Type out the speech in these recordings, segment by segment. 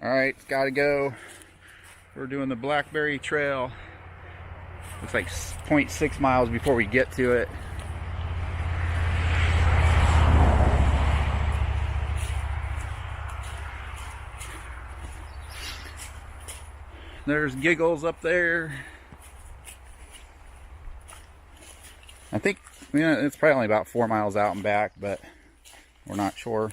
Alright, gotta go. We're doing the Blackberry Trail. It's like 0.6 miles before we get to it. There's Giggles up there. I think it's probably only about 4 miles out and back, but we're not sure.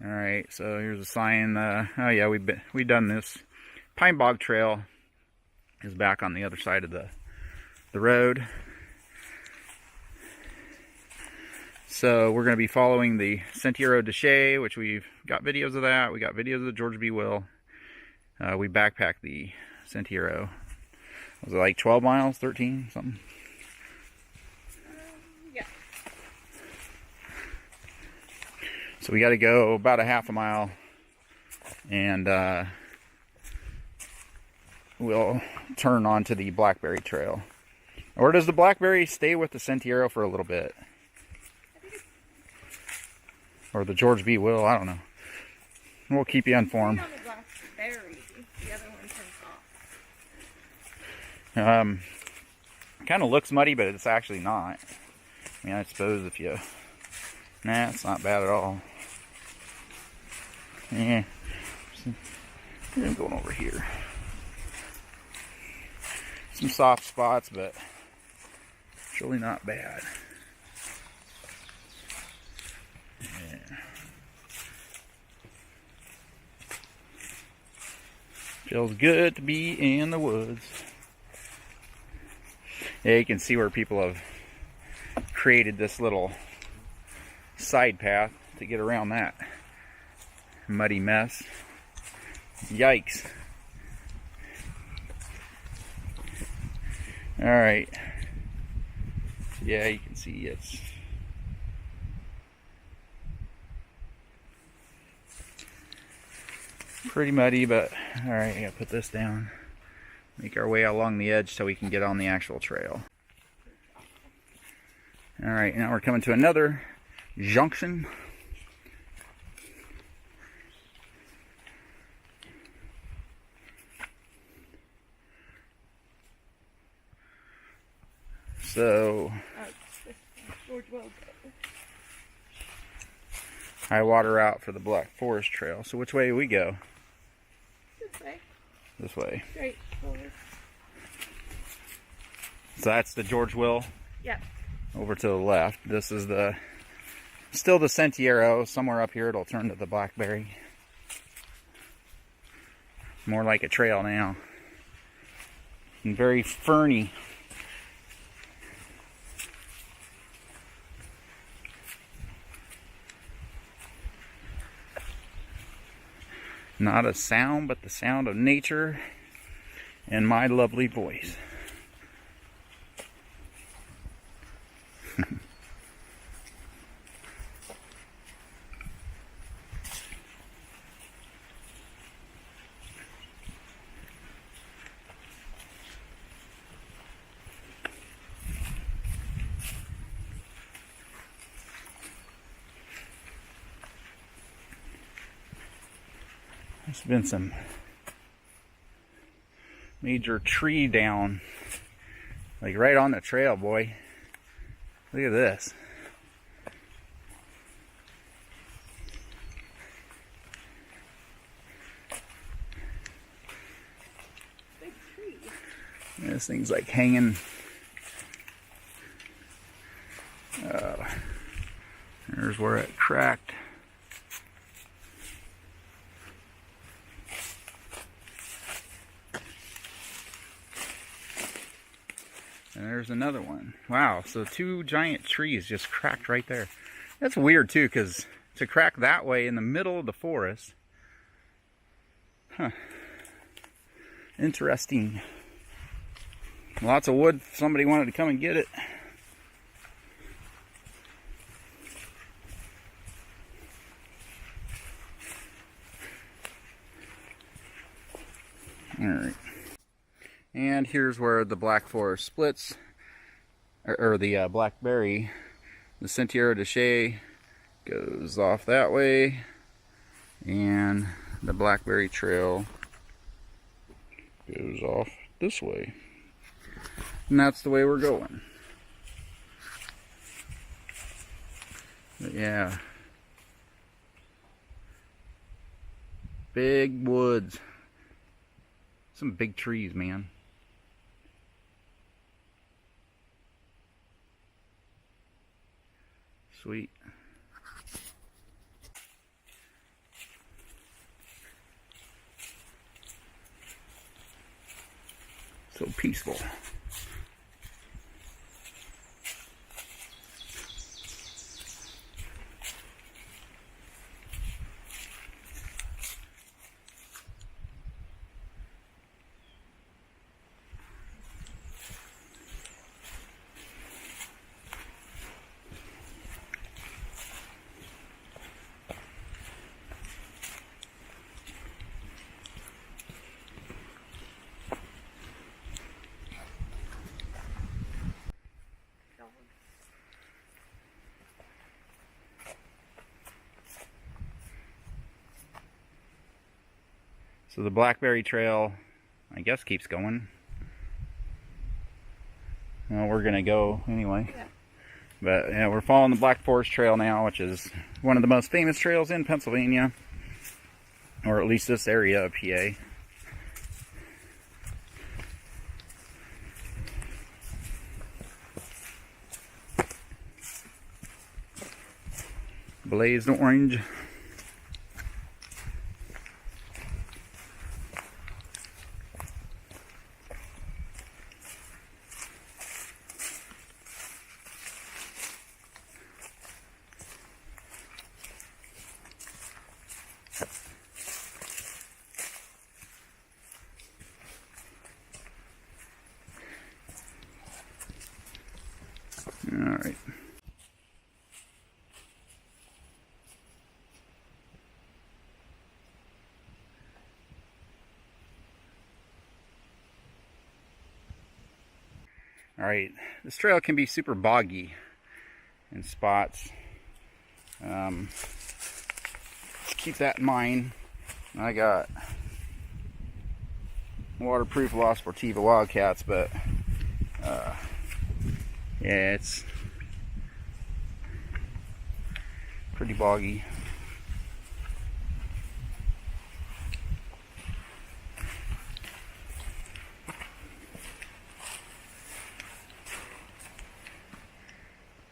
Alright, so here's a sign. Oh yeah, we've done this. Pine Bog Trail is back on the other side of the road. So we're going to be following the Sentiero Dishay, which we've got videos of that. We got videos of the George B. Will. We backpacked the Sentiero. Was it like 12 miles, 13, something? Yeah. So we got to go about a half a mile, and we'll turn onto the Blackberry Trail. Or does the Blackberry stay with the Sentiero for a little bit? Or the George B. Will, I don't know. We'll keep you informed. On the Blackberry, the other one turns off. Kind of looks muddy, but it's actually not. I mean, I suppose if you... Nah, it's not bad at all. Yeah. I'm going over here. Some soft spots, but it's really not bad. Yeah. Feels good to be in the woods. Yeah, you can see where people have created this little side path to get around that muddy mess. Yikes. Alright. Yeah, you can see it's pretty muddy, but alright, I gotta put this down. Make our way along the edge so we can get on the actual trail. Alright, now we're coming to another junction. So, high water route for the Black Forest Trail. So which way do we go? This way. This way. Straight forward. So that's the George Will? Yep. Over to the left. This is still the Sentiero. Somewhere up here it'll turn to the Blackberry. More like a trail now. And very ferny. Not a sound, but the sound of nature and my lovely voice. There's been some major tree down, like right on the trail, boy. Look at this. Big tree. This thing's like hanging. There's where it cracked. And there's another one. Wow, so two giant trees just cracked right there. That's weird too, because to crack that way in the middle of the forest. Huh. Interesting. Lots of wood if somebody wanted to come and get it. Alright. And here's where the Black Forest splits, or the Blackberry. The Sentiero Dishay goes off that way, and the Blackberry trail goes off this way. And that's the way we're going. But yeah. Big woods. Some big trees, man. Sweet. So peaceful. So the Blackberry trail, I guess, keeps going. Well, we're gonna go anyway. Yeah. But yeah, we're following the Black Forest Trail now, which is one of the most famous trails in Pennsylvania, or at least this area of PA. Blazed orange. All right. All right, this trail can be super boggy in spots. Let's keep that in mind. I got waterproof La Sportiva Wildcats, but yeah, it's pretty boggy.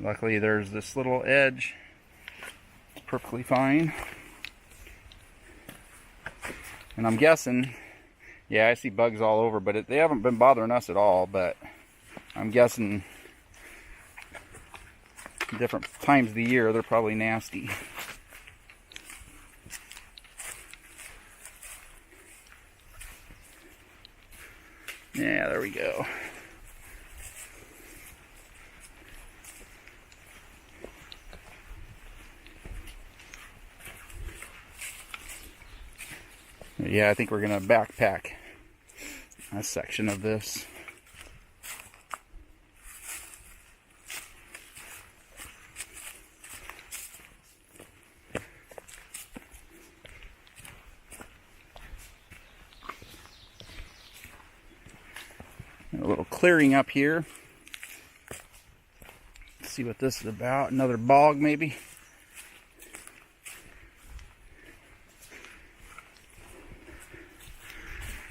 Luckily there's this little edge. It's perfectly fine. And I'm guessing, yeah, I see bugs all over, but they haven't been bothering us at all, but I'm guessing different times of the year they're probably nasty. Yeah, there we go. Yeah, I think we're gonna backpack a section of this. A little clearing up here. Let's see what this is about. Another bog, maybe.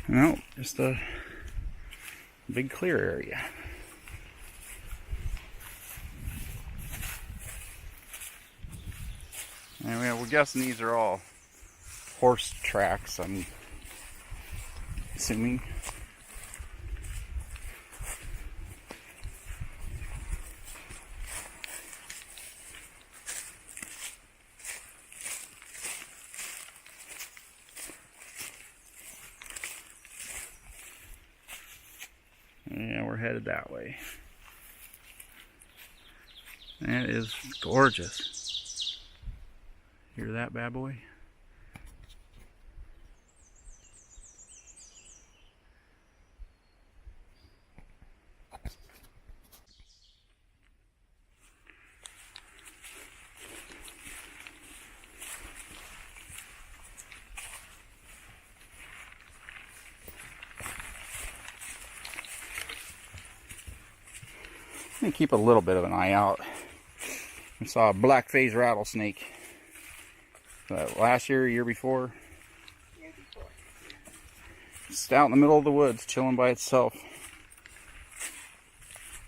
No, just a big clear area. Anyway, we're guessing these are all horse tracks, I'm assuming. Yeah, we're headed that way. That is gorgeous. Hear that bad boy? gonna keep a little bit of an eye out. I saw a black-faced rattlesnake last year, year before. Year before. Just out in the middle of the woods, chilling by itself.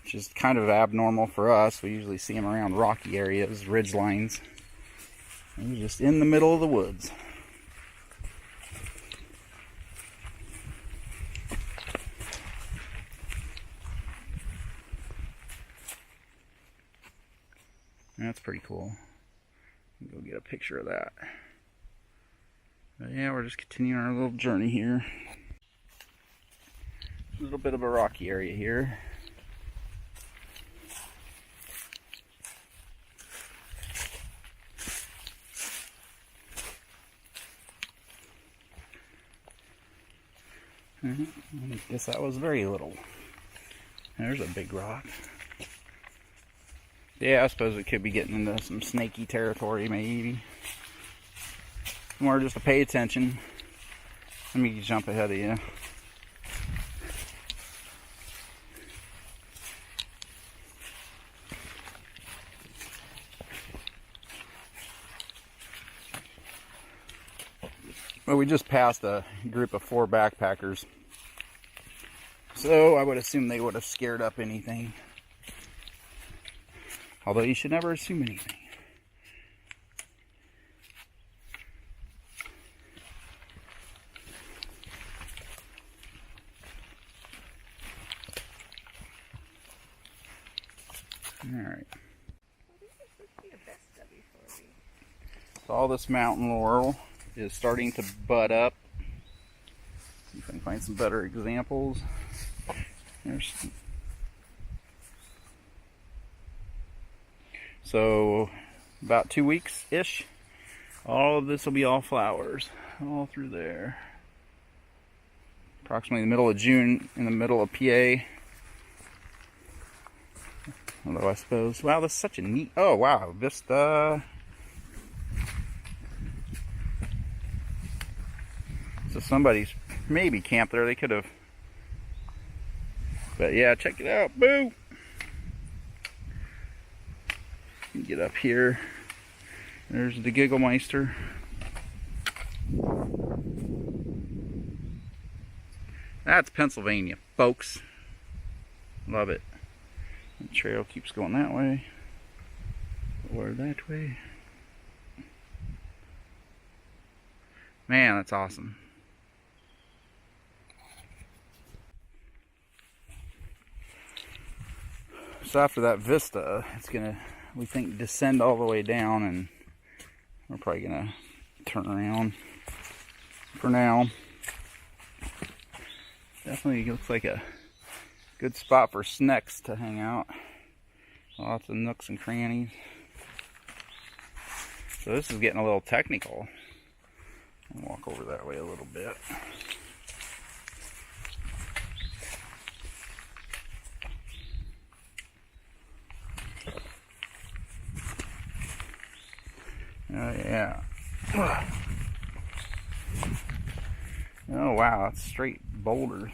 Which is kind of abnormal for us. We usually see them around rocky areas, ridge lines. And he's just in the middle of the woods. That's pretty cool. Go get a picture of that. But yeah, we're just continuing our little journey here. A little bit of a rocky area here. I guess that was very little. There's a big rock. Yeah, I suppose we could be getting into some snaky territory, maybe. More just to pay attention. Let me jump ahead of you. Well, we just passed a group of 4 backpackers. So I would assume they would have scared up anything. Although you should never assume anything. Alright. So all this mountain laurel is starting to bud up. See if I can find some better examples. So about 2 weeks-ish, all of this will be all flowers, all through there. Approximately the middle of June, in the middle of PA. Although I suppose, wow, this is such a neat, oh wow, Vista. So somebody's maybe camped there, they could have. But yeah, check it out, boo! Get up here. There's the Gigglemeister. That's Pennsylvania, folks. Love it. The trail keeps going that way. Or that way. Man, that's awesome. So after that vista, it's gonna, we think, descend all the way down, and we're probably gonna turn around for now. Definitely looks like a good spot for snecks to hang out. Lots of nooks and crannies. So this is getting a little technical. I'll walk over that way a little bit. Oh yeah. Oh wow, that's straight boulder.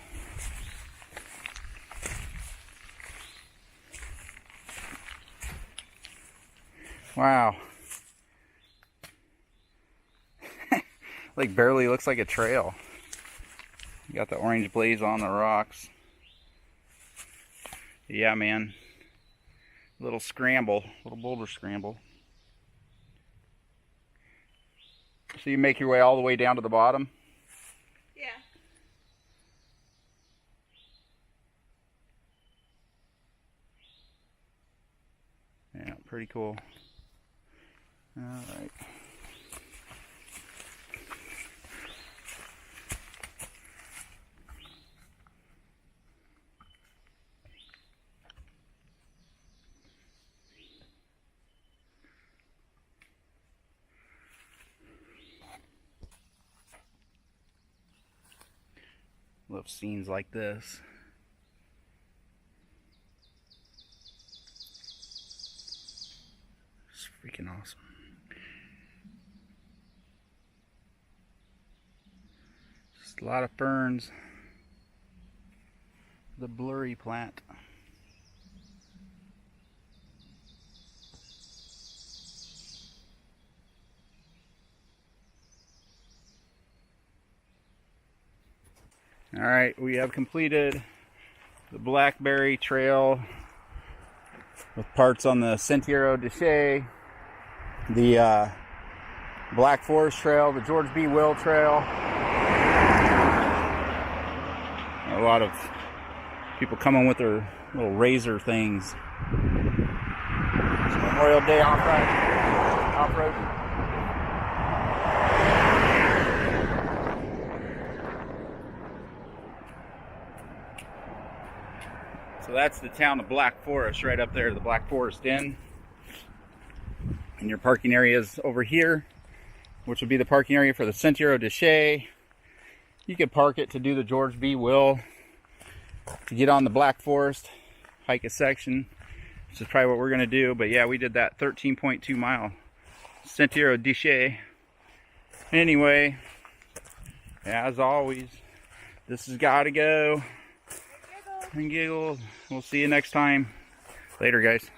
Wow. Like barely looks like a trail. You got the orange blaze on the rocks. Yeah, man. Little scramble, little boulder scramble. So you make your way all the way down to the bottom? Yeah. Yeah, pretty cool. Alright. Love scenes like this. It's freaking awesome. Just a lot of ferns. The blurry plant. All right, we have completed the Blackberry Trail with parts on the Sentiero Dishay, the Black Forest Trail, the George B. Will Trail. A lot of people coming with their little razor things. It's Memorial Day off-road. So that's the town of Black Forest right up there, the Black Forest Inn. And your parking area is over here, which would be the parking area for the Sentiero Dishay. You could park it to do the George B. Will, to get on the Black Forest, hike a section, which is probably what we're going to do. But yeah, we did that 13.2 mile Sentiero Dishay. Anyway, as always, this has got to go and giggle. We'll see you next time. Later, guys.